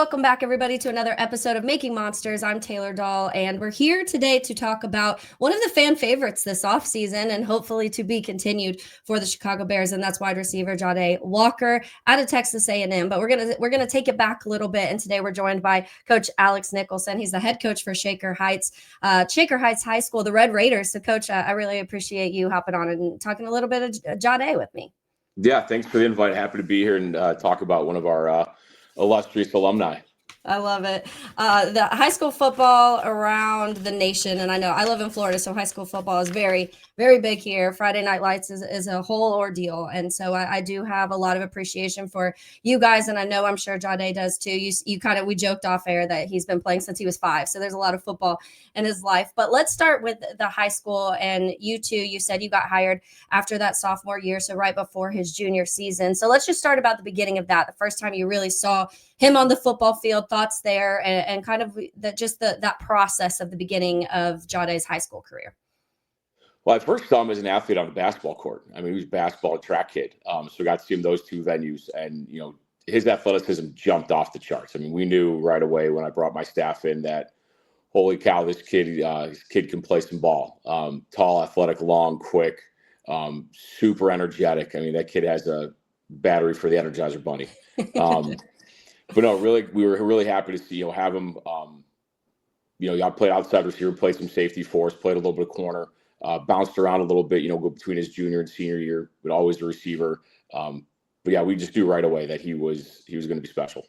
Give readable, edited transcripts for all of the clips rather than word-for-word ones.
welcome back, everybody, to another episode of Making Monsters. I'm Taylor Dahl, and we're here today to talk about one of the fan favorites this offseason and hopefully to be continued for the Chicago Bears, and that's wide receiver Jahdae Walker out of Texas A&M. But we're gonna take it back a little bit, and today we're joined by Coach Alex Nicholson. He's the head coach for Shaker Heights High School, the Red Raiders. So, Coach, I really appreciate you hopping on and talking a little bit of Jahdae with me. Yeah, thanks for the invite. Happy to be here and talk about one of our illustrious alumni. I love it. The high school football around the nation, and I know I live in Florida, so high school football is very, very big here. Friday Night Lights is a whole ordeal, and so I do have a lot of appreciation for you guys, and I know I'm sure Jahdae does too. We joked off air that he's been playing since he was 5, so there's a lot of football in his life. But let's start with the high school, and you two, you said you got hired after that sophomore year, so right before his junior season. So let's just start about the beginning of that, the first time you really saw him on the football field, thoughts there, and kind of that process of the beginning of Jahdae's high school career. Well, I first saw him as an athlete on the basketball court. I mean, he was a basketball and track kid. So I got to see him those two venues, and, his athleticism jumped off the charts. I mean, we knew right away when I brought my staff in that, holy cow, this kid can play some ball. Tall, athletic, long, quick, super energetic. I mean, that kid has a battery for the Energizer Bunny. But no, really, we were really happy to see, have him, I played outside receiver, played some safety for us, played a little bit of corner, bounced around a little bit, go between his junior and senior year, but always a receiver. But yeah, we just knew right away that he was going to be special.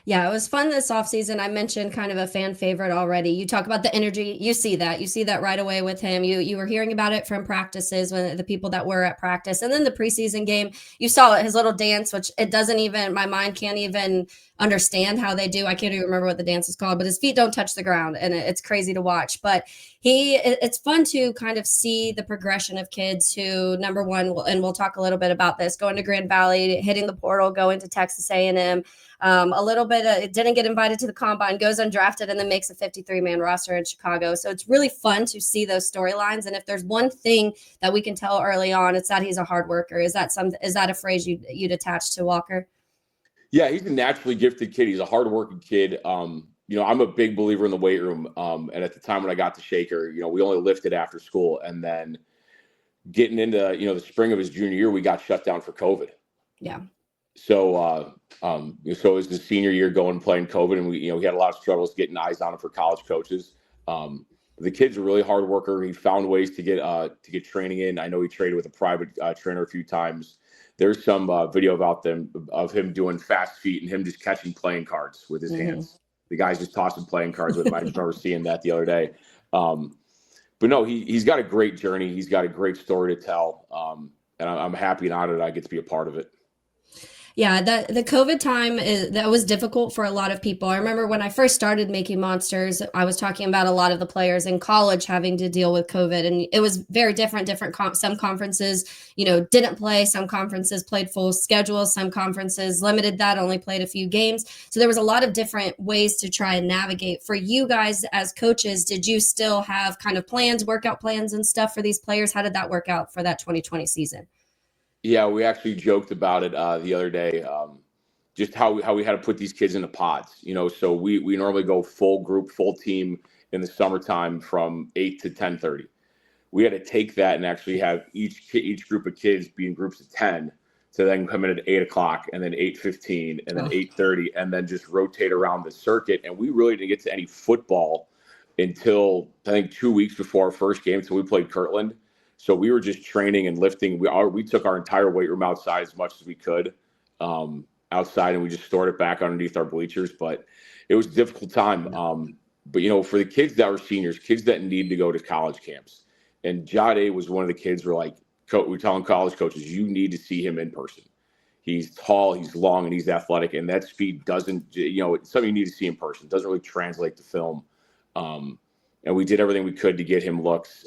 Yeah, it was fun this offseason. I mentioned kind of a fan favorite already. You talk about the energy. You see that right away with him. You were hearing about it from practices, when the people that were at practice, and then the preseason game, you saw it, his little dance, which my mind can't even understand how they do. I can't even remember what the dance is called, but his feet don't touch the ground, and it's crazy to watch. But it's fun to kind of see the progression of kids who, number one, and we'll talk a little bit about this, going to Grand Valley, hitting the portal, going to Texas A&M, a little bit didn't get invited to the combine, goes undrafted, and then makes a 53-man roster in Chicago. So it's really fun to see those storylines. And if there's one thing that we can tell early on, it's that he's a hard worker. Is that a phrase you'd attach to Walker? Yeah, he's a naturally gifted kid. He's a hardworking kid. I'm a big believer in the weight room. And at the time when I got to Shaker, we only lifted after school. And then getting into, the spring of his junior year, we got shut down for COVID. Yeah. So it was the senior year going playing COVID, and we had a lot of struggles getting eyes on him for college coaches. The kid's a really hard worker. He found ways to get training in. I know he traded with a private trainer a few times. There's some video of him doing fast feet and him just catching playing cards with his hands. The guy's just tossing playing cards with him. I remember seeing that the other day. But no, he's got a great journey. He's got a great story to tell. And I'm happy and honored I get to be a part of it. Yeah, the COVID time that was difficult for a lot of people. I remember when I first started Making Monsters, I was talking about a lot of the players in college having to deal with COVID, and it was very different. Some conferences, didn't play. Some conferences played full schedules. Some conferences limited that, only played a few games. So there was a lot of different ways to try and navigate. For you guys as coaches, did you still have kind of plans, workout plans and stuff for these players? How did that work out for that 2020 season? Yeah, we actually joked about it the other day, just how we had to put these kids into pods. So we normally go full group, full team in the summertime from 8 to 10:30. We had to take that and actually have each group of kids be in groups of 10 to then come in at 8 o'clock and then 8:15 and then 8:30 and then just rotate around the circuit. And we really didn't get to any football until I think 2 weeks before our first game. So we played Kirtland. So we were just training and lifting. We took our entire weight room outside as much as we could outside, and we just stored it back underneath our bleachers. But it was a difficult time. But, for the kids that were seniors, kids that need to go to college camps, and Jahdae was one of the kids we're telling college coaches, you need to see him in person. He's tall, he's long, and he's athletic, and that speed doesn't, it's something you need to see in person. It doesn't really translate to film. And we did everything we could to get him looks.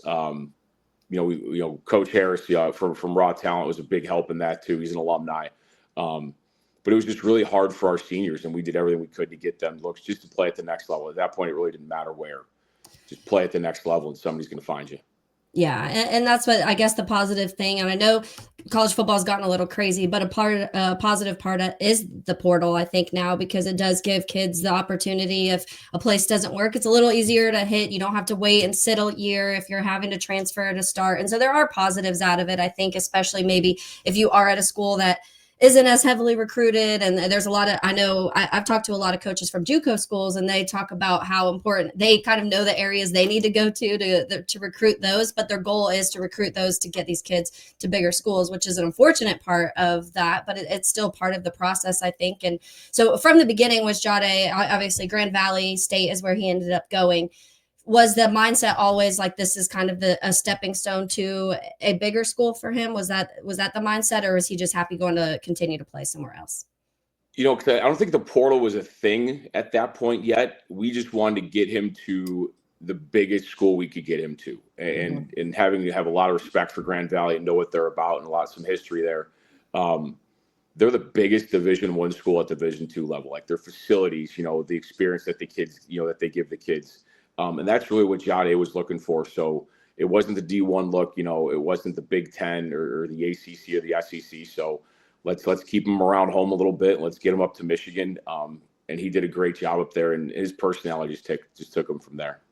Coach Harris from Raw Talent was a big help in that too. He's an alumni. But it was just really hard for our seniors, and we did everything we could to get them looks just to play at the next level. At that point, it really didn't matter where. Just play at the next level, and somebody's going to find you. Yeah, and that's what I guess the positive thing. And I know college football has gotten a little crazy, but a positive part is the portal. I think now because it does give kids the opportunity. If a place doesn't work, it's a little easier to hit. You don't have to wait and sit a year if you're having to transfer to start. And so there are positives out of it. I think, especially maybe if you are at a school that isn't as heavily recruited. And there's a lot of, I know I've talked to a lot of coaches from JUCO schools, and they talk about how important they kind of know the areas they need to go to recruit those, but their goal is to recruit those to get these kids to bigger schools, which is an unfortunate part of that, but it's still part of the process, I think. And so from the beginning was Jahdae, obviously Grand Valley State is where he ended up going. Was the mindset always like this is kind of a stepping stone to a bigger school for him? Was that the mindset, or was he just happy going to continue to play somewhere else? Because I don't think the portal was a thing at that point yet. We just wanted to get him to the biggest school we could get him to, and having to have a lot of respect for Grand Valley and know what they're about and some history there. They're the biggest Division I school at Division II level. Like their facilities, the experience that the kids, that they give the kids. And that's really what Jahdae was looking for. So it wasn't the D1 look, it wasn't the Big Ten or the ACC or the SEC. So let's keep him around home a little bit. Let's get him up to Michigan. And he did a great job up there, and his personality just took him from there.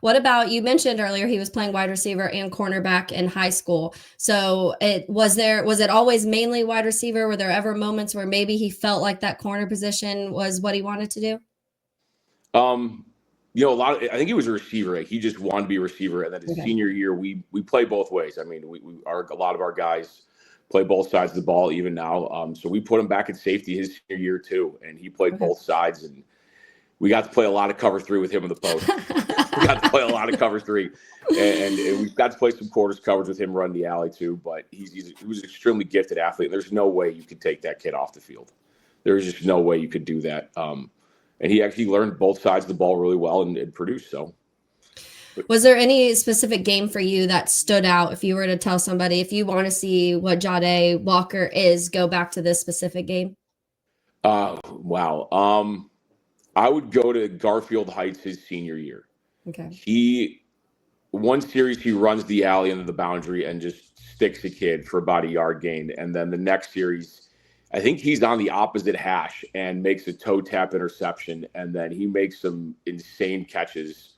What about, you mentioned earlier he was playing wide receiver and cornerback in high school. So was it always mainly wide receiver? Were there ever moments where maybe he felt like that corner position was what he wanted to do? I think he was a receiver. Like, he just wanted to be a receiver. And then his senior year, we play both ways. I mean, a lot of our guys play both sides of the ball even now. So we put him back at safety his senior year too, and he played both sides. And we got to play a lot of cover 3 with him in the post. We got to play a lot of cover 3, and we got to play some quarters coverage with him running the alley too. But he was an extremely gifted athlete. There's no way you could take that kid off the field. There's just no way you could do that. And he actually learned both sides of the ball really well and produced. So, was there any specific game for you that stood out? If you were to tell somebody, if you want to see what Jahdae Walker is, go back to this specific game. Wow. I would go to Garfield Heights his senior year. Okay. One series he runs the alley into the boundary and just sticks a kid for about a yard gain, and then the next series, I think he's on the opposite hash and makes a toe tap interception, and then he makes some insane catches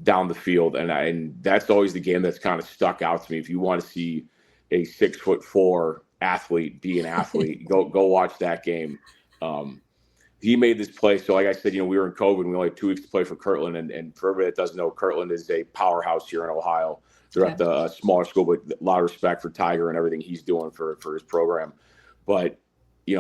down the field. And that's always the game that's kind of stuck out to me. If you want to see a 6'4" athlete be an athlete, go watch that game. He made this play. So like I said, we were in COVID. We only had 2 weeks to play for Kirtland. And for everybody that doesn't know, Kirtland is a powerhouse here in Ohio. They're at the smaller school, but a lot of respect for Tiger and everything he's doing for his program. But he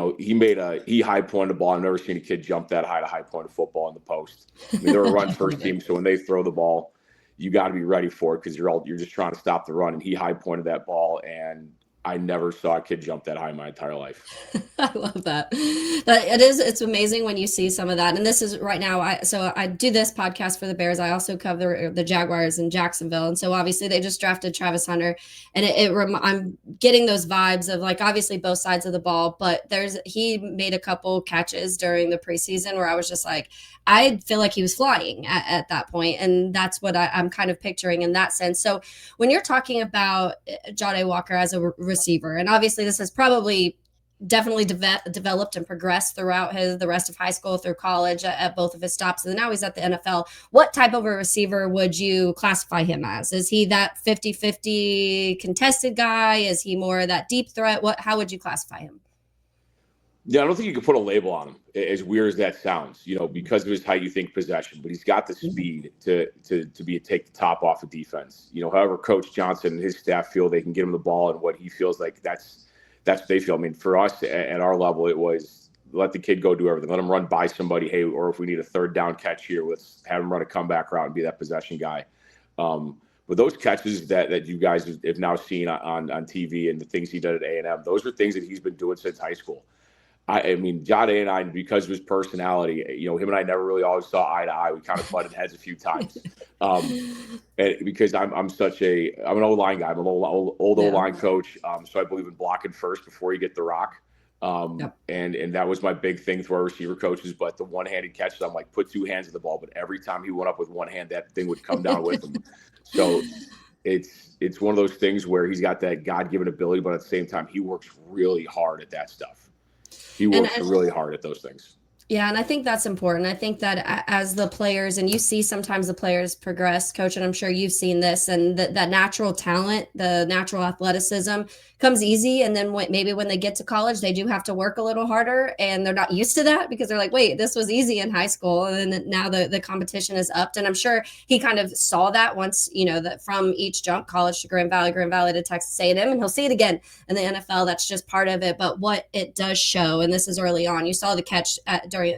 high pointed the ball. I've never seen a kid jump that high to high point a football in the post. I mean, they're a run first team, so when they throw the ball, you got to be ready for it because you're just trying to stop the run. And he high pointed that ball, and I never saw a kid jump that high in my entire life. I love that. It's amazing when you see some of that. And this is right now. I do this podcast for the Bears. I also cover the Jaguars in Jacksonville. And so obviously they just drafted Travis Hunter, and I'm getting those vibes of like, obviously both sides of the ball, but he made a couple catches during the preseason where I was just like, I feel like he was flying at that point. And that's what I'm kind of picturing in that sense. So when you're talking about Jahdae Walker as a receiver, and obviously this has probably definitely developed and progressed throughout the rest of high school through college at both of his stops. And now he's at the NFL. What type of a receiver would you classify him as? Is he that 50-50 contested guy? Is he more that deep threat? How would you classify him? Yeah, I don't think you could put a label on him, as weird as that sounds, because of his height, you think possession, but he's got the speed to take the top off of defense. However, Coach Johnson and his staff feel they can get him the ball, and what he feels like that's what they feel. I mean, for us at our level, it was let the kid go do everything. Let him run by somebody. Hey, or if we need a third down catch here, let's have him run a comeback route and be that possession guy. But those catches that you guys have now seen on TV and the things he did at A&M, those are things that he's been doing since high school. I mean, Jahdae and I, because of his personality, him and I never really always saw eye to eye. We kind of butted heads a few times, and because I'm an O-line guy. I'm an old O-line coach, so I believe in blocking first before you get the rock. And that was my big thing to our receiver coaches. But the one-handed catches, I'm like, put 2 hands on the ball. But every time he went up with one hand, that thing would come down with him. So it's one of those things where he's got that God-given ability, but at the same time, he works really hard at that stuff. He works really hard at those things. Yeah, and I think that's important. I think that as the players, and you see sometimes the players progress, Coach, and I'm sure you've seen this, and that natural talent, the natural athleticism comes easy. And then maybe when they get to college, they do have to work a little harder, and they're not used to that because they're like, wait, this was easy in high school. And then now the competition is upped. And I'm sure he kind of saw that once, that from each jump, college to Grand Valley to Texas A&M, and he'll see it again in the NFL. That's just part of it. But what it does show, and this is early on, you saw the catch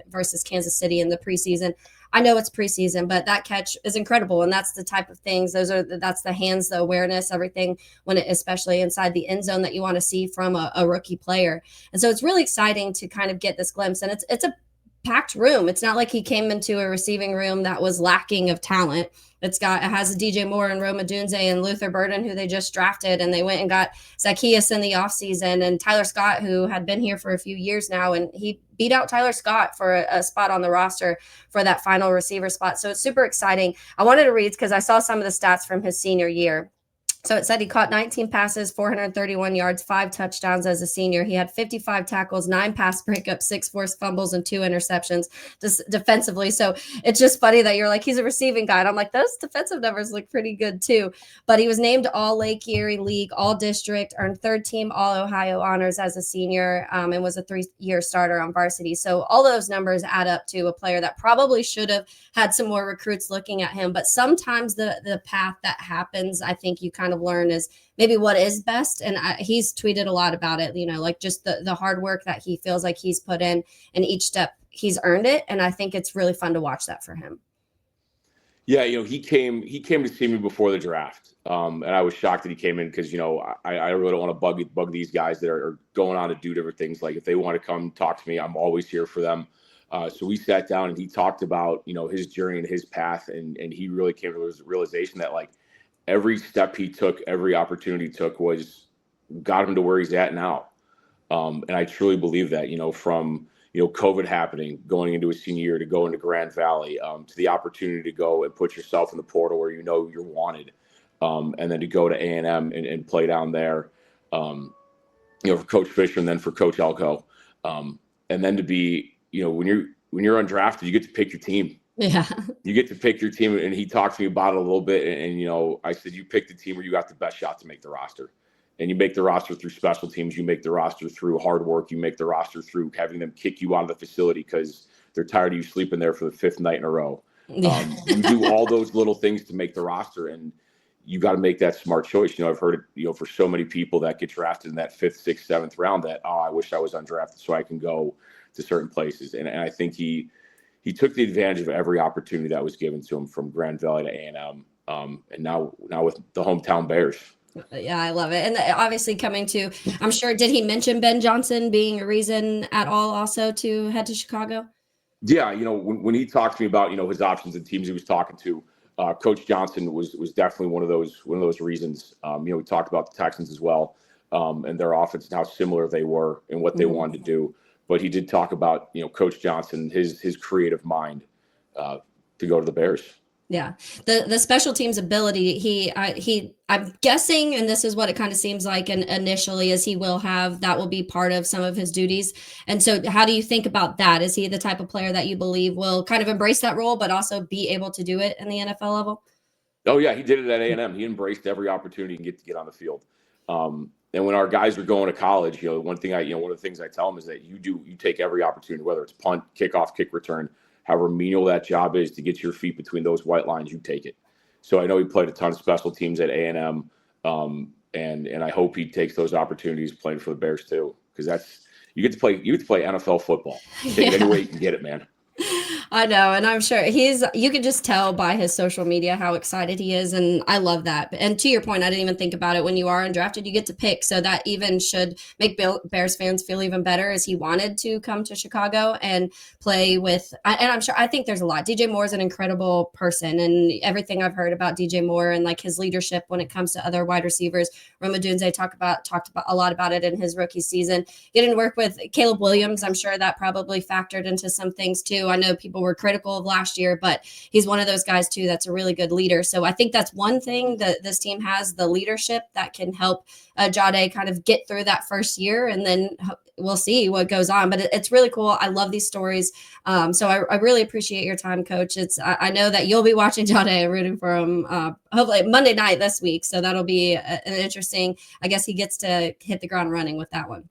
versus Kansas City in the preseason. I know it's preseason, but that catch is incredible. And that's the type of things, that's the hands, the awareness, everything, especially inside the end zone, that you want to see from a rookie player. And so it's really exciting to kind of get this glimpse. And it's a packed room. It's not like he came into a receiving room that was lacking of talent. It has DJ Moore and Rome Odunze and Luther Burden, who they just drafted, and they went and got Zacchaeus in the offseason, and Tyler Scott, who had been here for a few years now, and he beat out Tyler Scott for a spot on the roster for that final receiver spot. So it's super exciting. I wanted to read because I saw some of the stats from his senior year. So it said he caught 19 passes, 431 yards, 5 touchdowns as a senior. He had 55 tackles, 9 pass breakups, 6 forced fumbles, and 2 interceptions just defensively. So it's just funny that you're like, he's a receiving guy. And I'm like, those defensive numbers look pretty good too. But he was named All Lake Erie League, All District, earned 3rd team All Ohio honors as a senior, and was a 3-year starter on varsity. So all those numbers add up to a player that probably should have had some more recruits looking at him. But sometimes the path that happens, I think you kind of learn is maybe what is best. And he's tweeted a lot about it, like just the hard work that he feels like he's put in, and each step he's earned it. And I think it's really fun to watch that for him. Yeah, he came to see me before the draft, and I was shocked that he came in because I really don't want to bug these guys that are going on to do different things. Like if they want to come talk to me, I'm always here for them. So we sat down and he talked about his journey and his path, and he really came to his realization that like every step he took, every opportunity he took got him to where he's at now. And I truly believe that, from, COVID happening, going into his senior year, to go into Grand Valley, to the opportunity to go and put yourself in the portal where you're wanted, and then to go to A&M and play down there, for Coach Fisher and then for Coach Elko. And then to be, when you're undrafted, you get to pick your team. Yeah. You get to pick your team, and he talked to me about it a little bit. And I said, you pick the team where you got the best shot to make the roster. And you make the roster through special teams. You make the roster through hard work. You make the roster through having them kick you out of the facility because they're tired of you sleeping there for the 5th night in a row. Yeah. You do all those little things to make the roster, and you got to make that smart choice. I've heard it, for so many people that get drafted in that 5th, 6th, 7th round that, I wish I was undrafted so I can go to certain places. And I think he took the advantage of every opportunity that was given to him, from Grand Valley to A&M, and now with the hometown Bears. Yeah, I love it. And obviously I'm sure, did he mention Ben Johnson being a reason at all also to head to Chicago? Yeah, when he talked to me about, his options and teams he was talking to, Coach Johnson was definitely one of those reasons. We talked about the Texans as well, and their offense and how similar they were and what they wanted to do. But he did talk about, Coach Johnson, his creative mind to go to the Bears. Yeah. The special teams ability, I'm guessing, and this is what it kind of seems like, and initially, is that will be part of some of his duties. And so how do you think about that? Is he the type of player that you believe will kind of embrace that role, but also be able to do it in the NFL level? Oh yeah, he did it at A&M. He embraced every opportunity he can get on the field. And when our guys are going to college, one of the things I tell them is that you take every opportunity, whether it's punt, kickoff, kick return, however menial that job is, to get your feet between those white lines, you take it. So I know he played a ton of special teams at A&M, and I hope he takes those opportunities playing for the Bears too, because you get to play NFL football. Take it any way you can get it, man. I know. And I'm sure you can just tell by his social media how excited he is. And I love that. And to your point, I didn't even think about it. When you are undrafted, you get to pick. So that even should make Bears fans feel even better, as he wanted to come to Chicago and play with, and I think there's a lot. DJ Moore is an incredible person, and everything I've heard about DJ Moore and like his leadership when it comes to other wide receivers, Rome Odunze talked about a lot about it in his rookie season. Getting to work with Caleb Williams, I'm sure that probably factored into some things too. I know people people were critical of last year, but he's one of those guys too that's a really good leader. So I think that's one thing that this team has, the leadership that can help Jahdae kind of get through that first year, and then we'll see what goes on. But it's really cool. I love these stories. So I really appreciate your time, Coach. I know that you'll be watching Jahdae and rooting for him hopefully Monday night this week. So that'll be an interesting, I guess he gets to hit the ground running with that one.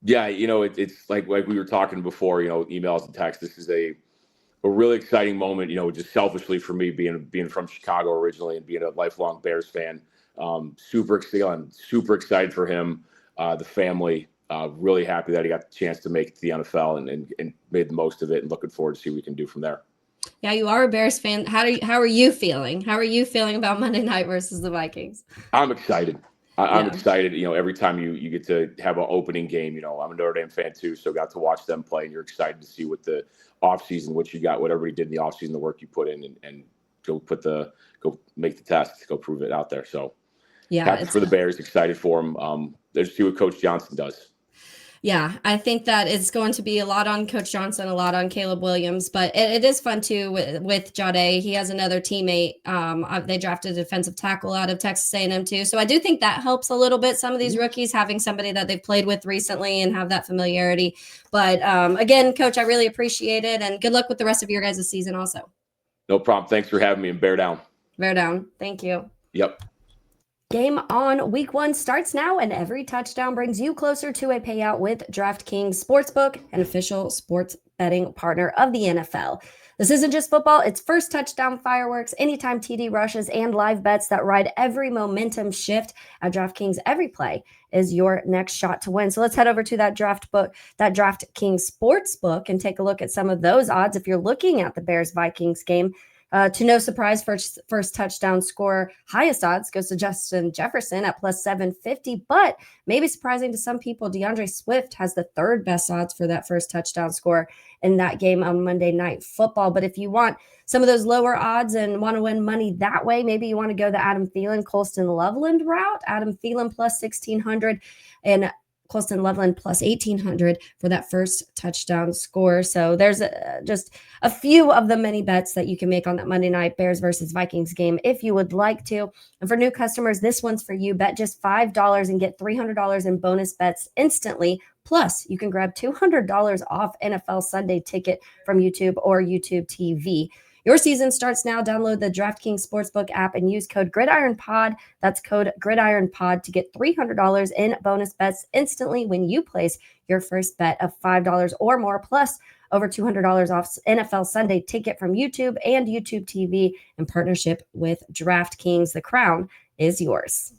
Yeah, it's like we were talking before, emails and texts. This is a really exciting moment, just selfishly for me being from Chicago originally and being a lifelong Bears fan. Super excited. I'm super excited for him, the family. Really happy that he got the chance to make it to the NFL and made the most of it, and looking forward to see what we can do from there. Yeah, you are a Bears fan. How are you feeling? How are you feeling about Monday night versus the Vikings? I'm excited. I'm excited. Every time you get to have an opening game, I'm a Notre Dame fan too, so got to watch them play, and you're excited to see what the offseason, what you got, what everybody did in the offseason, the work you put in, and go make the test, go prove it out there. So yeah, happy for the Bears, excited for them. Let's see what Coach Johnson does. Yeah, I think that it's going to be a lot on Coach Johnson, a lot on Caleb Williams, but it is fun too with Jahdae. He has another teammate. They drafted a defensive tackle out of Texas A&M too. So I do think that helps a little bit. Some of these rookies having somebody that they've played with recently and have that familiarity. But again, Coach, I really appreciate it, and good luck with the rest of your guys' season also. No problem. Thanks for having me, and bear down. Bear down. Thank you. Yep. Game on week 1 starts now, and every touchdown brings you closer to a payout with DraftKings Sportsbook, an official sports betting partner of the NFL. This isn't just football, it's first touchdown fireworks, anytime TD rushes, and live bets that ride every momentum shift. At DraftKings, every play is your next shot to win. So let's head over to that DraftKings Sportsbook and take a look at some of those odds. If you're looking at the Bears-Vikings game, to no surprise, first touchdown score, highest odds goes to Justin Jefferson at plus 750. But maybe surprising to some people, DeAndre Swift has the third best odds for that first touchdown score in that game on Monday Night Football. But if you want some of those lower odds and want to win money that way, maybe you want to go the Adam Thielen, Colston Loveland route. Adam Thielen plus 1,600 and Colston Loveland plus 1,800 for that first touchdown score. So there's just a few of the many bets that you can make on that Monday night Bears versus Vikings game if you would like to. And for new customers, this one's for you. Bet just $5 and get $300 in bonus bets instantly. Plus, you can grab $200 off NFL Sunday Ticket from YouTube or YouTube TV. Your season starts now. Download the DraftKings Sportsbook app and use code GridironPod. That's code GridironPod to get $300 in bonus bets instantly when you place your first bet of $5 or more, plus over $200 off NFL Sunday Ticket from YouTube and YouTube TV in partnership with DraftKings. The crown is yours.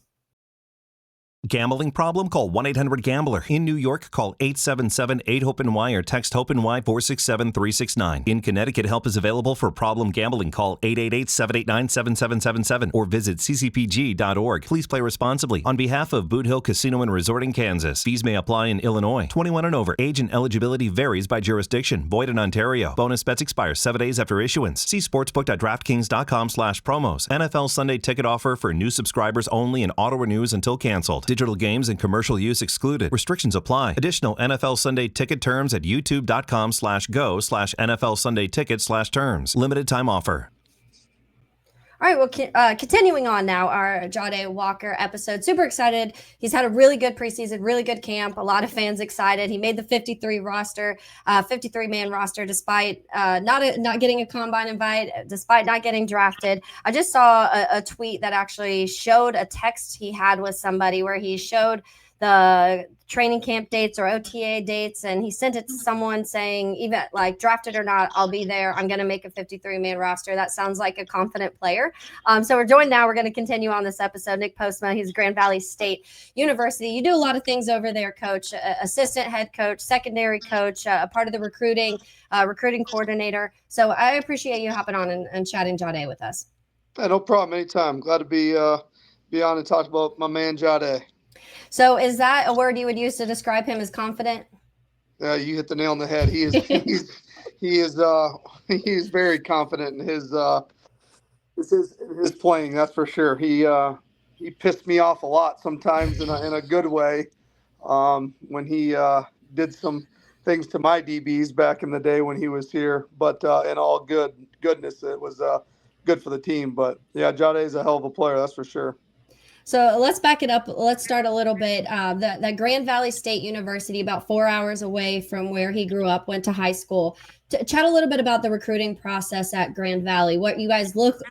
Gambling problem? Call 1-800-GAMBLER. In New York, call 877-8-HOPE-NY or text HOPE-NY 467-369. In Connecticut, help is available for problem gambling. Call 888-789-7777 or visit ccpg.org. Please play responsibly. On behalf of Boot Hill Casino and Resort in Kansas, fees may apply in Illinois. 21 and over. Age and eligibility varies by jurisdiction. Void in Ontario. Bonus bets expire 7 days after issuance. See sportsbook.draftkings.com/promos. NFL Sunday Ticket offer for new subscribers only and auto renews until canceled. Digital games and commercial use excluded. Restrictions apply. Additional NFL Sunday Ticket terms at youtube.com/go/NFL Sunday Ticket/terms. Limited time offer. All right, well, continuing on now, our Jahdae Walker episode. Super excited. He's had a really good preseason, really good camp. A lot of fans excited. He made the 53-man roster, despite not getting a combine invite, despite not getting drafted. I just saw a tweet that actually showed a text he had with somebody where he showed the training camp dates or OTA dates, and he sent it to someone saying, even like drafted or not, I'll be there. I'm going to make a 53-man roster. That sounds like a confident player. So we're joined now. We're going to continue on this episode. Nick Postma, he's Grand Valley State University. You do a lot of things over there, Coach. Assistant head coach, secondary coach, a part of the recruiting coordinator. So I appreciate you hopping on and chatting Jahdae with us. Yeah, no problem. Anytime. Glad to be on and talk about my man Jahdae. So is that a word you would use to describe him as confident? You hit the nail on the head. He is very confident in his playing. That's for sure. He pissed me off a lot sometimes in a good way when he did some things to my DBs back in the day when he was here. But in all goodness, it was good for the team. But yeah, Jahdae is a hell of a player, that's for sure. So let's back it up. Let's start a little bit. The Grand Valley State University, about 4 hours away from where he grew up, went to high school. Chat a little bit about the recruiting process at Grand Valley. What you guys look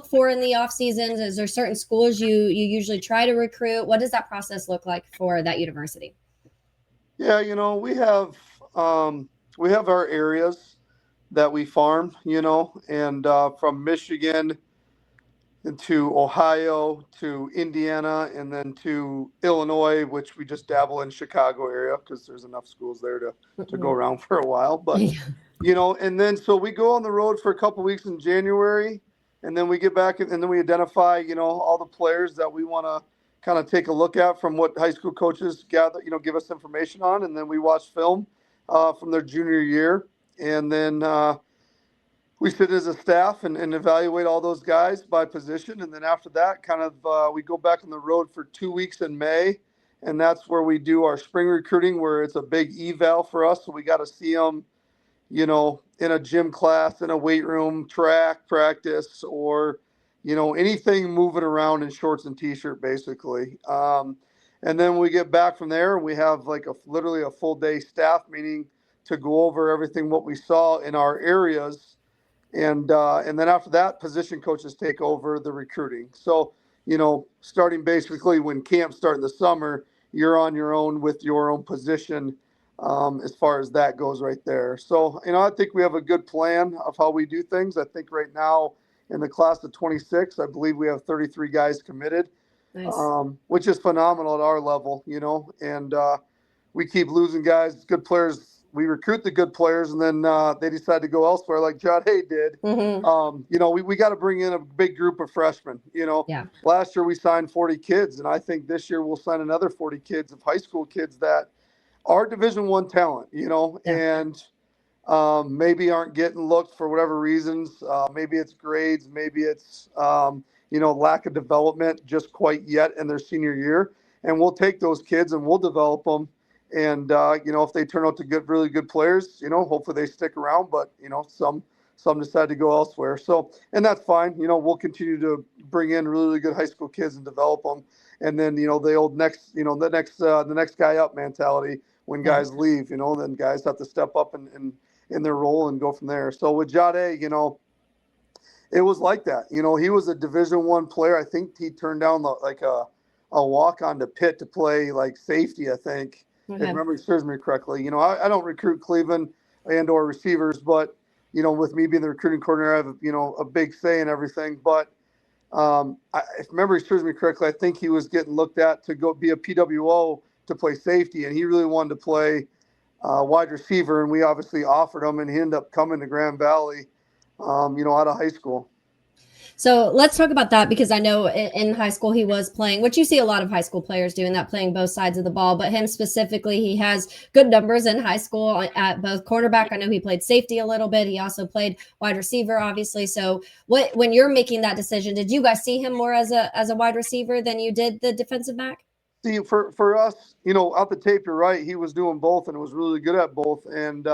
for in the off seasons. Is there certain schools you usually try to recruit? What does that process look like for that university? Yeah, we have our areas that we farm, and from Michigan to Ohio to Indiana and then to Illinois, which we just dabble in Chicago area because there's enough schools there to go around for a while. But, and then so we go on the road for a couple of weeks in January, and then we get back and then we identify, all the players that we want to kind of take a look at from what high school coaches gather, give us information on. And then we watch film from their junior year. And then we sit as a staff and evaluate all those guys by position. And then after that, kind of we go back on the road for 2 weeks in May. And that's where we do our spring recruiting, where it's a big eval for us. So we got to see them, in a gym class, in a weight room, track practice, or, anything moving around in shorts and t-shirt, basically. And then we get back from there and we have like literally a full day staff meeting to go over everything, what we saw in our areas. And then after that, position coaches take over the recruiting. So, starting basically when camps start in the summer, you're on your own with your own position as far as that goes right there. So, I think we have a good plan of how we do things. I think right now in the class of 26, I believe we have 33 guys committed, Nice. Which is phenomenal at our level, and we keep losing guys, good players. We recruit the good players, and then they decide to go elsewhere, like Jahdae did. Mm-hmm. We got to bring in a big group of freshmen. Yeah. Last year we signed 40 kids, and I think this year we'll sign another 40 kids of high school kids that are Division I talent. And maybe aren't getting looked for whatever reasons. Maybe it's grades, maybe it's lack of development just quite yet in their senior year. And we'll take those kids and we'll develop them. And, if they turn out to get really good players, hopefully they stick around, but, some decide to go elsewhere. So, and that's fine. We'll continue to bring in really good high school kids and develop them. And then, the old the next guy up mentality when guys leave, then guys have to step up and in their role and go from there. So with Jahdae, it was like that. He was a Division I player. I think he turned down a walk on to Pitt to play like safety, I think. If memory serves me correctly. I don't recruit Cleveland and or receivers, but, with me being the recruiting coordinator, I have, a big say in everything. But if memory serves me correctly, I think he was getting looked at to go be a PWO to play safety, and he really wanted to play wide receiver, and we obviously offered him, and he ended up coming to Grand Valley, out of high school. So let's talk about that, because I know in high school he was playing, which you see a lot of high school players doing that, playing both sides of the ball. But him specifically, he has good numbers in high school at both cornerback. I know he played safety a little bit. He also played wide receiver, obviously. So when you're making that decision, did you guys see him more as a wide receiver than you did the defensive back? See, for us, out the tape, you're right. He was doing both and was really good at both. And,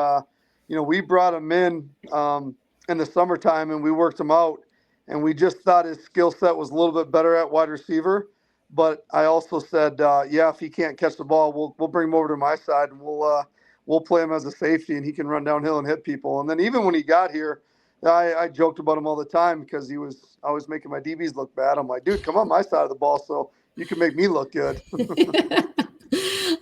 we brought him in the summertime and we worked him out. And we just thought his skill set was a little bit better at wide receiver. But I also said, if he can't catch the ball, we'll bring him over to my side and we'll play him as a safety and he can run downhill and hit people. And then even when he got here, I joked about him all the time because he was always making my DBs look bad. I'm like, dude, come on my side of the ball so you can make me look good.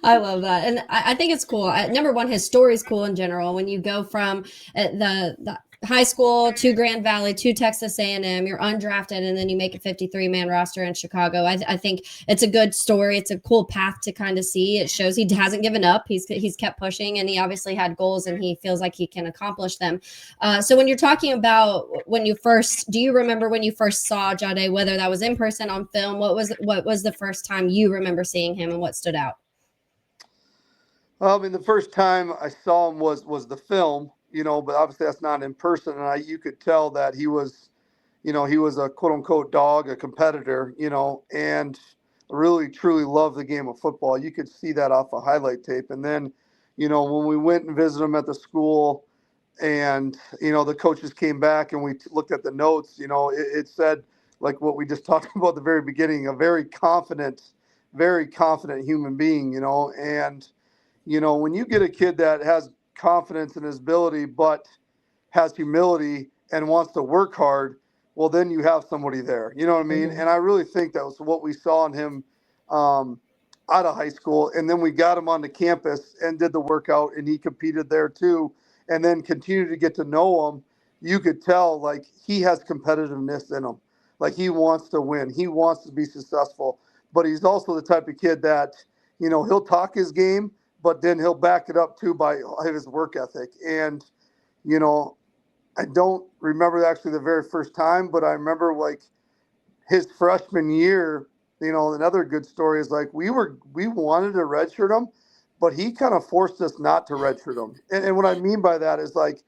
I love that. And I think it's cool. Number one, his story is cool in general. When you go from the high school to Grand Valley to Texas A&M, you're undrafted, and then you make a 53-man roster in Chicago. I think it's a good story. It's a cool path to kind of see. It shows he hasn't given up. He's kept pushing, and he obviously had goals, and he feels like he can accomplish them. So when you're talking about do you remember when you first saw Jahdae, whether that was in person, on film? What was the first time you remember seeing him, and what stood out? The first time I saw him was the film. But obviously that's not in person. And you could tell that he was a quote unquote dog, a competitor, and really truly loved the game of football. You could see that off a highlight tape. And then, when we went and visited him at the school, and the coaches came back and we looked at the notes, it said, like what we just talked about at the very beginning, a very confident human being, and when you get a kid that has confidence in his ability but has humility and wants to work hard, well, then you have somebody there. You know what I mean? Mm-hmm. And I really think that was what we saw in him out of high school. And then we got him onto campus and did the workout, and he competed there too. And then continued to get to know him. You could tell, like, he has competitiveness in him. Like, he wants to win. He wants to be successful. But he's also the type of kid that, he'll talk his game, but then he'll back it up too by his work ethic. And, I don't remember actually the very first time, but I remember like his freshman year, another good story is like we wanted to redshirt him, but he kind of forced us not to redshirt him. And what I mean by that is like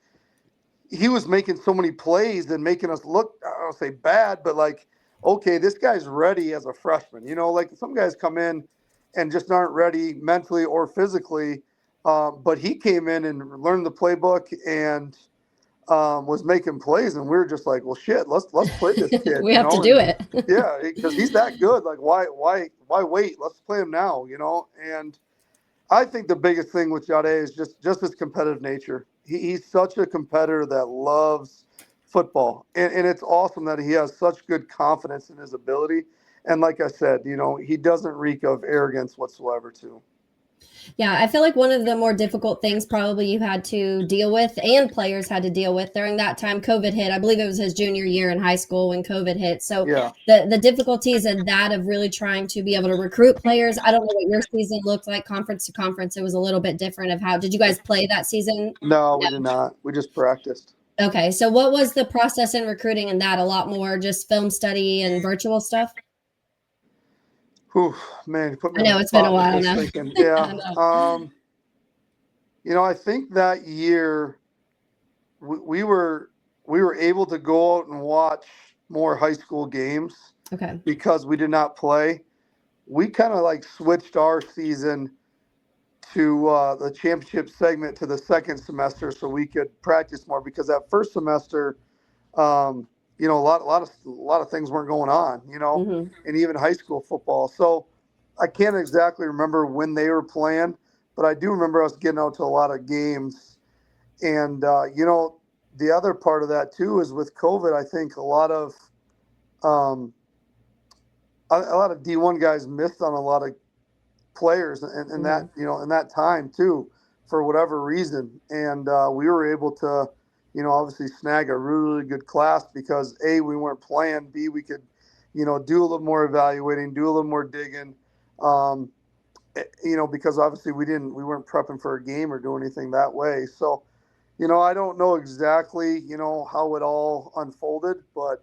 he was making so many plays and making us look, I don't say bad, but like, okay, this guy's ready as a freshman. Like some guys come in and just aren't ready mentally or physically, but he came in and learned the playbook and was making plays, and we were just like, well, shit, let's play this kid. We have to do it. Yeah, because he's that good. Like, why wait? Let's play him now. And I think the biggest thing with Jahdae is just his competitive nature. He's such a competitor that loves football, and it's awesome that he has such good confidence in his ability. And like I said, he doesn't reek of arrogance whatsoever, too. Yeah, I feel like one of the more difficult things probably you had to deal with and players had to deal with during that time COVID hit. I believe it was his junior year in high school when COVID hit. So yeah. the difficulties of that of really trying to be able to recruit players. I don't know what your season looked like conference to conference. It was a little bit different of how did you guys play that season? No, we did not. We just practiced. Okay. So what was the process in recruiting in that? A lot more just film study and virtual stuff? Whew, man, you put me I know it's been a while now. Yeah. I think that year we were able to go out and watch more high school games. Okay. Because we did not play. We kind of like switched our season to the championship segment to the second semester so we could practice more, because that first semester, a lot of things weren't going on, Mm-hmm. and even high school football. So I can't exactly remember when they were playing, but I do remember us getting out to a lot of games. And, the other part of that too is with COVID, I think a lot of D1 guys missed on a lot of players and that, in that time too, for whatever reason. And we were able to, obviously snag a really, really good class because A, we weren't playing, B, we could, do a little more evaluating, do a little more digging, because obviously we weren't prepping for a game or doing anything that way. So, I don't know exactly, how it all unfolded, but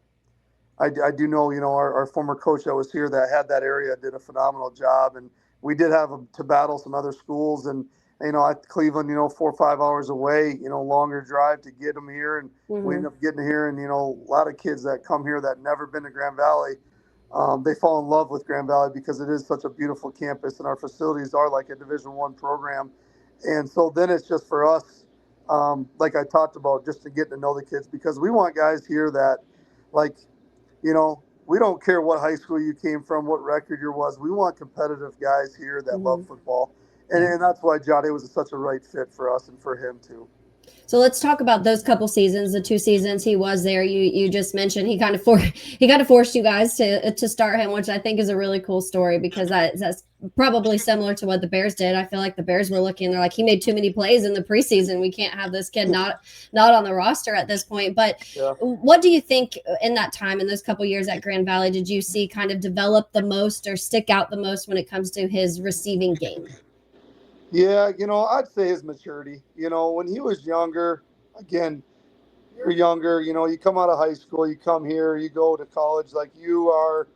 I do know, our former coach that was here that had that area did a phenomenal job. And we did have to battle some other schools and, at Cleveland, 4 or 5 hours away, longer drive to get them here. And we ended up getting here. And, a lot of kids that come here that never been to Grand Valley, they fall in love with Grand Valley because it is such a beautiful campus and our facilities are like a Division I program. And so then it's just for us, like I talked about, just to get to know the kids, because we want guys here that like, we don't care what high school you came from, what record you was. We want competitive guys here that love football. And that's why Jahdae was such a right fit for us and for him too. So let's talk about those couple seasons, the 2 seasons he was there. You just mentioned he kind of forced you guys to start him, which I think is a really cool story because that's probably similar to what the Bears did. I feel like the Bears were looking, they're like, he made too many plays in the preseason. We can't have this kid not on the roster at this point. But what do you think in that time, in those couple years at Grand Valley, did you see kind of develop the most or stick out the most when it comes to his receiving game? Yeah, I'd say his maturity. When he was younger, again, you're younger, you come out of high school, you come here, you go to college, like you are,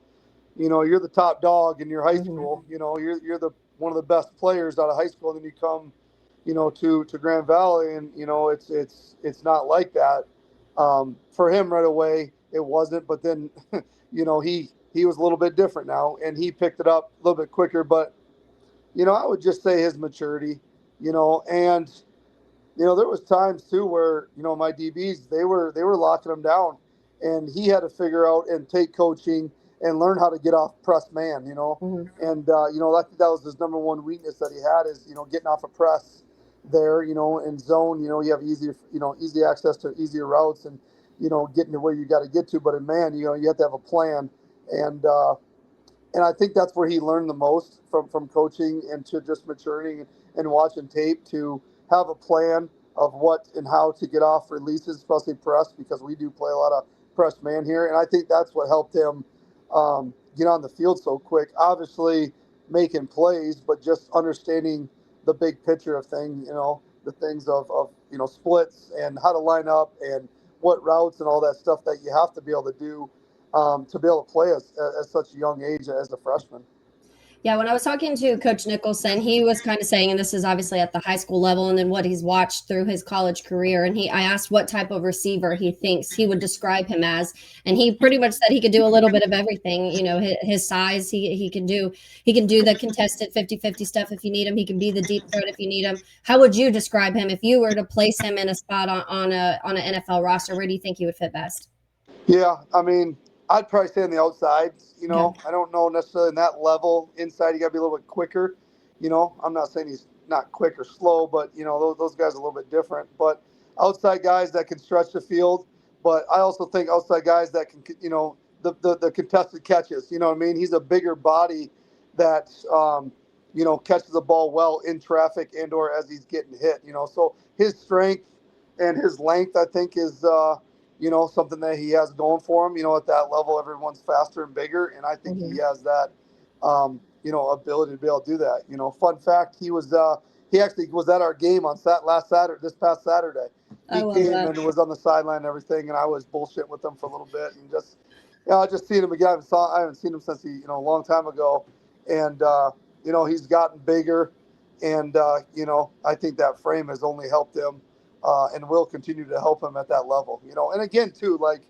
you're the top dog in your high school, you're the one of the best players out of high school, and then you come, to Grand Valley, and it's not like that. For him right away, it wasn't, but then, he was a little bit different now, and he picked it up a little bit quicker, but I would just say his maturity. and there was times too where my DBs they were locking him down, and he had to figure out and take coaching and learn how to get off press man. Hmm. And I think that was his number one weakness that he had is getting off a press there. In zone, you have easy access to easier routes and getting to where you got to get to. But in man, you have to have a plan, and I think that's where he learned the most from coaching and to just maturing and watching tape to have a plan of what and how to get off releases, especially press, because we do play a lot of press man here. And I think that's what helped him get on the field so quick. Obviously making plays, but just understanding the big picture of things, the things of splits and how to line up and what routes and all that stuff that you have to be able to do to be able to play at such a young age as a freshman. Yeah, when I was talking to Coach Nicholson, he was kind of saying, and this is obviously at the high school level, and then what he's watched through his college career. And I asked what type of receiver he thinks he would describe him as, and he pretty much said he could do a little bit of everything. His size, he can do the contested 50-50 stuff if you need him. He can be the deep threat if you need him. How would you describe him if you were to place him in a spot on an NFL roster? Where do you think he would fit best? Yeah, I mean, I'd probably stay on the outside. Okay. I don't know necessarily in that level. Inside, you got to be a little bit quicker. I'm not saying he's not quick or slow, but those guys are a little bit different. But outside guys that can stretch the field. But I also think outside guys that can, the contested catches. You know what I mean? He's a bigger body that catches the ball well in traffic and or as he's getting hit. So his strength and his length, I think, is something that he has going for him. At that level, everyone's faster and bigger, and I think he has that, ability to be able to do that. Fun fact: he actually was at our game on this past Saturday. He I love came that. and was on the sideline and everything, and I was bullshitting with him for a little bit, and just seeing him again. I haven't seen him since a long time ago, and he's gotten bigger, and I think that frame has only helped him. And will continue to help him at that level, And again, too, like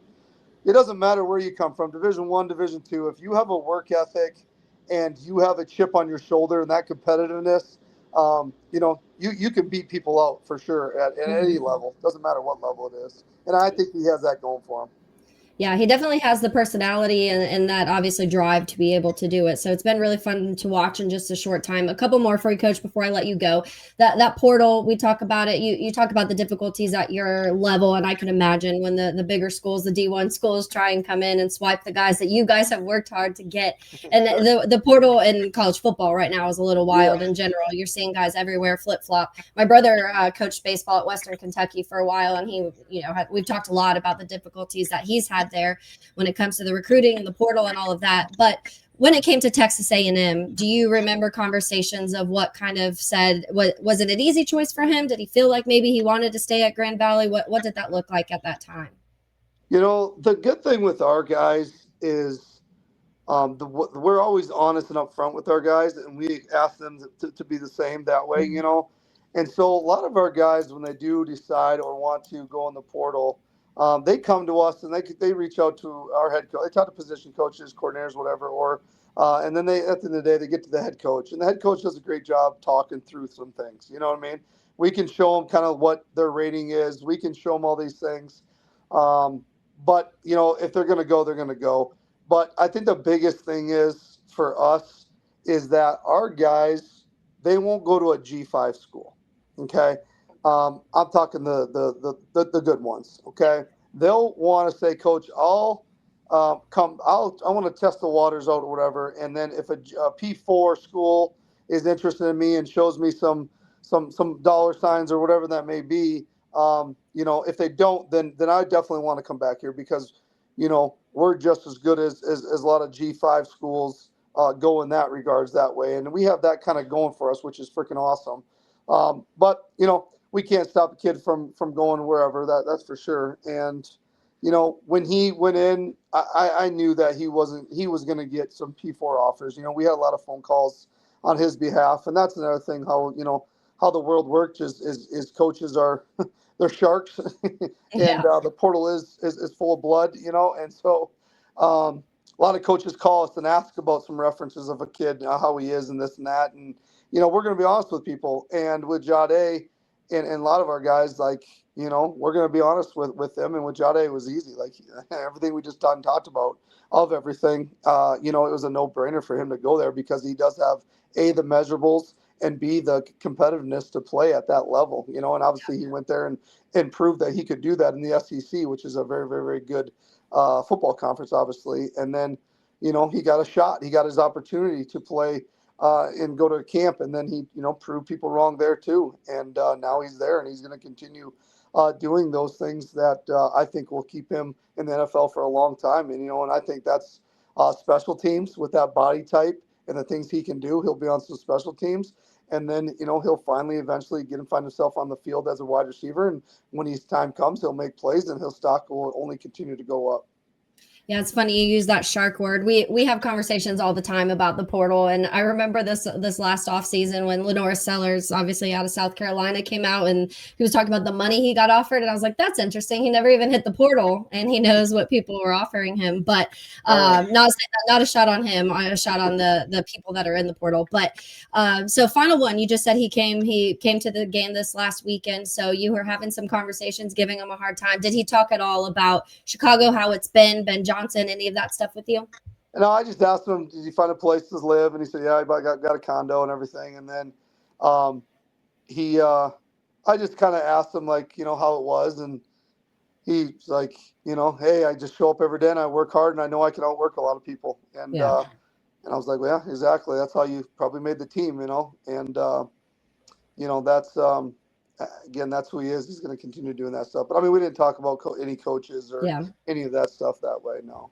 it doesn't matter where you come from, Division I, Division II. If you have a work ethic and you have a chip on your shoulder and that competitiveness, you can beat people out for sure at any level. Doesn't matter what level it is, and I think he has that going for him. Yeah, he definitely has the personality and that obviously drive to be able to do it. So it's been really fun to watch in just a short time. A couple more for you, Coach, before I let you go. That portal, we talk about it. You talk about the difficulties at your level, and I can imagine when the bigger schools, the D1 schools, try and come in and swipe the guys that you guys have worked hard to get. And the portal in college football right now is a little wild in general. You're seeing guys everywhere flip-flop. My brother coached baseball at Western Kentucky for a while, and he, we've talked a lot about the difficulties that he's had there when it comes to the recruiting and the portal and all of that. But when it came to Texas A&M, do you remember conversations of what kind of said, was it an easy choice for him? Did he feel like maybe he wanted to stay at Grand Valley? What did that look like at that time? The good thing with our guys is we're always honest and upfront with our guys, and we ask them to be the same that way, And so a lot of our guys, when they do decide or want to go in the portal, they come to us and they reach out to our head coach. They talk to position coaches, coordinators, whatever, and then at the end of the day, they get to the head coach, and the head coach does a great job talking through some things. You know what I mean? We can show them kind of what their rating is. We can show them all these things. But if they're going to go, they're going to go. But I think the biggest thing is for us is that our guys, they won't go to a G5 school. Okay. I'm talking the good ones. Okay. They'll want to say, Coach, I want to test the waters out or whatever. And then if a P4 school is interested in me and shows me some dollar signs or whatever that may be, if they don't, then I definitely want to come back here because, we're just as good as a lot of G5 schools go in that regards that way. And we have that kind of going for us, which is freaking awesome. But we can't stop a kid from going wherever, that's for sure. And, when he went in, I knew that he was going to get some P4 offers. We had a lot of phone calls on his behalf. And that's another thing, how the world works is coaches are, they're sharks and the portal is full of blood, and so, a lot of coaches call us and ask about some references of a kid, how he is and this and that. And, we're going to be honest with people. And with Jahdae and a lot of our guys, like, we're going to be honest with them. And with Jahdae, it was easy. Like everything we just talked about of everything, it was a no-brainer for him to go there because he does have, A, the measurables, and B, the competitiveness to play at that level, and obviously he went there and proved that he could do that in the SEC, which is a very, very, very good football conference, obviously. And then, he got a shot. He got his opportunity to play and go to camp. And then he, proved people wrong there too. And now he's there and he's going to continue doing those things that I think will keep him in the NFL for a long time. And, and I think that's special teams with that body type and the things he can do. He'll be on some special teams. And then, he'll finally eventually find himself on the field as a wide receiver. And when his time comes, he'll make plays and his stock will only continue to go up. Yeah, it's funny you use that shark word. We have conversations all the time about the portal, and I remember this last offseason when Lenore Sellers, obviously out of South Carolina, came out and he was talking about the money he got offered, and I was like, that's interesting. He never even hit the portal, and he knows what people were offering him. But not a shot on him, a shot on the people that are in the portal. But so final one, you just said he came to the game this last weekend, so you were having some conversations, giving him a hard time. Did he talk at all about Chicago, how it's been, Ben Johnson, any of that stuff with you? No, I just asked him, did he find a place to live? And he said, yeah, I got a condo and everything. And then I just kind of asked him, like, how it was. And he's like, hey, I just show up every day and I work hard and I know I can outwork a lot of people. And and I was like, well, yeah, exactly. That's how you probably made the team, And, that's again, that's who he is. He's going to continue doing that stuff. But I mean, we didn't talk about any coaches or any of that stuff that way. No.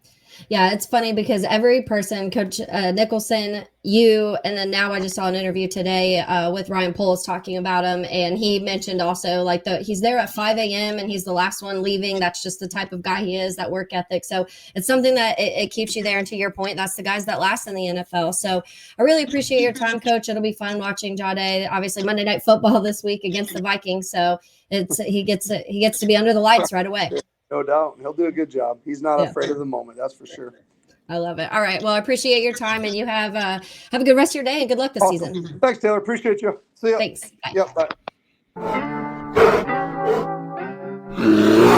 Yeah, it's funny because every person, Coach Nicholson, you, and then now I just saw an interview today with Ryan Poles talking about him, and he mentioned also like he's there at 5 a.m. and he's the last one leaving. That's just the type of guy he is, that work ethic. So it's something that it keeps you there. And to your point, that's the guys that last in the NFL. So I really appreciate your time, Coach. It'll be fun watching Jahdae. Obviously, Monday Night Football this week against the Vikings. So he gets to be under the lights right away. No doubt. He'll do a good job. He's not afraid of the moment. That's for sure. I love it. All right. Well, I appreciate your time, and you have a good rest of your day and good luck this season. Thanks, Taylor. Appreciate you. See ya. Thanks. Bye. Yep. Bye.